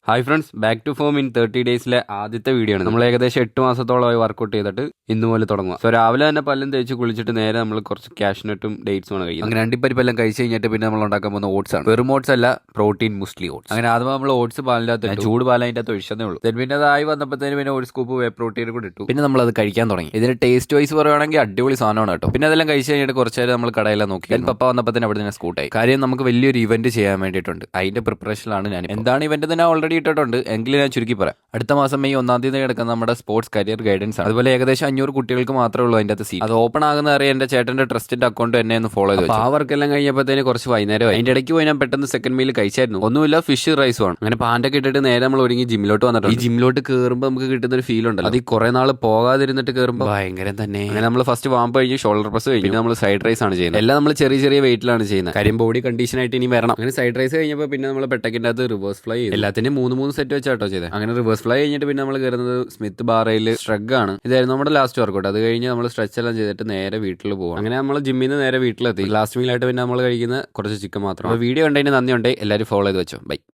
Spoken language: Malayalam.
Hi friends, back to form in 30 ഡേയ്സിലെ ആദ്യത്തെ വീഡിയോ ആണ്. നമ്മൾ ഏകദേശം 8 മാസത്തോളമായി വർക്കൗട്ട് ചെയ്തിട്ട് ഇന്ന് പോലെ തുടങ്ങുക. സോ രാവിലെ തന്നെ പല്ലും തേച്ച് കുളിച്ചിട്ട് നേരെ നമ്മൾ കുറച്ച് കാഷ്നട്ടും ഡേറ്റ്സും ആണ് കഴിക്കുന്നത്. അങ്ങനെ അണ്ടിപ്പരിപ്പെല്ലാം കഴിച്ച് കഴിഞ്ഞിട്ട് പിന്നെ നമ്മൾ ഉണ്ടാക്കാൻ പോകുന്ന ഓട്സ് ആണ്. വെറും ഓട്സ് അല്ല, പ്രോട്ടീൻ മുസ്ലി ഓട്സ്. അങ്ങനെ ആദ്യം നമ്മൾ ഓട്സ് പാലിനകത്ത് ചൂട് പാൽ അതിൻ്റെ അകത്ത് ഒഴിച്ചതേ ഉള്ളൂ. പിന്നെ അതായി വന്നപ്പോഴത്തേന് പിന്നെ ഒരു സ്കൂപ്പ് വേ പ്രോട്ടീൻ കൂടി ഇട്ടു. പിന്നെ നമ്മൾ അത് കഴിക്കാൻ തുടങ്ങി. ഇതിന് ടേസ്റ്റ് വൈസ് പറയുകയാണെങ്കിൽ അടിപൊളി സാധനമാണ് കേട്ടോ. പിന്നെ അതെല്ലാം കഴിച്ച് കഴിഞ്ഞിട്ട് കുറച്ച് നേരം നമ്മൾ കടയെല്ലാം നോക്കി. പപ്പ വന്നപ്പോൾ തന്നെ അവിടെ നിന്ന് സ്കൂട്ടായി. കാര്യം നമുക്ക് വലിയൊരു ഇവന്റ് ചെയ്യാൻ വേണ്ടിയിട്ടുണ്ട്. അതിന്റെ പ്രിപ്പറേഷനിലാണ് ഞാൻ. എന്താണ് ഇവന്റ് തന്നെ ഓൾറെഡി ഇട്ടിട്ടുണ്ട്, എങ്കിലും ഞാൻ ചുരുക്കി പറയാം. അടുത്ത മാസം മെയ് 1 കിടക്കുന്ന നമ്മുടെ സ്പോർട്സ് കരിയർ ഗൈഡൻസ് ആണ്. അതുപോലെ ഏകദേശം 500 കുട്ടികൾക്ക് മാത്രമേ ഉള്ളൂ അതിന്റെ സീറ്റ്. അത് ഓപ്പൺ ആകുന്ന അറിയാൻ എന്റെ ചേട്ടന്റെ ട്രസ്റ്റിന്റെ അക്കൗണ്ട് എന്നെ ഒന്ന് ഫോളോ ചെയ്തു. ആ വർക്കെല്ലാം കഴിഞ്ഞപ്പോഴത്തേന് കുറച്ച് വൈകുന്നേരമായി. അതിന്റെ ഇടയ്ക്ക് പോയി ഞാൻ പെട്ടെന്ന് സെക്കൻഡ് മീൽ കഴിച്ചായിരുന്നു. ഒന്നുമില്ല, ഫിഷ് റൈസും ആണ്. അങ്ങനെ പാൻറ്റൊക്കെ ഇട്ടിട്ട് നേരെ നമ്മൾ ഒരുങ്ങി ജിമ്മിലോട്ട് വന്നിട്ടുണ്ട്. ഈ ജിമ്മിലോട്ട് കയറുമ്പോൾ നമുക്ക് കിട്ടുന്ന ഒരു ഫീൽ ഉണ്ടല്ലോ, അത് കുറെ നാൾ പോകാതിരുന്നിട്ട് കയറുമ്പോൾ ഭയങ്കര തന്നെ. അങ്ങനെ നമ്മൾ ഫസ്റ്റ് വാമ്പ് കഴിഞ്ഞ് ഷോൾഡർ പ്രസ് കഴിഞ്ഞ് പിന്നെ നമ്മൾ സൈഡ് റൈസ് ആണ് ചെയ്യുന്നത്. എല്ലാം നമ്മൾ ചെറിയ ചെറിയ വെയിറ്റിലാണ് ചെയ്യുന്നത്. കാര്യം ബോഡി കണ്ടീഷൻ ആയിട്ട് ഇനി വരണം. അങ്ങനെ സൈഡ് റൈസ് കഴിഞ്ഞപ്പോൾ പിന്നെ നമ്മൾ പെട്ടക്കിന്റെ അകത്ത് റിവേഴ്സ് ഫ്ലൈ ചെയ്തു. എല്ലാത്തിനും 3 സെറ്റ് വെച്ചാട്ടോ ചെയ്തത്. അങ്ങനെ റിവേഴ്സ് ഫ്ലൈ കഴിഞ്ഞിട്ട് പിന്നെ നമ്മൾ കയറുന്നത് സ്മിത്ത് ബാറയിൽ സ്ട്രഗ് ആണ്. ഇതായിരുന്നു നമ്മുടെ ലാസ്റ്റ് വർക്കൗട്ട്. അത് കഴിഞ്ഞ് നമ്മൾ സ്ട്രെച്ച് എല്ലാം ചെയ്തിട്ട് നേരെ വീട്ടിൽ പോകും. അങ്ങനെ നമ്മൾ ജിമ്മിൽ നിന്ന് നേരെ വീട്ടിലെത്തി. ലാസ്റ്റ് മീലായിട്ട് പിന്നെ നമ്മൾ കഴിക്കുന്ന കുറച്ച് ചിക്കൻ മാത്രം. അപ്പോൾ വീഡിയോ കണ്ടതിന് നന്ദിയുണ്ട്. എല്ലാവരും ഫോളോ ചെയ്ത് വെച്ചോ. ബൈ.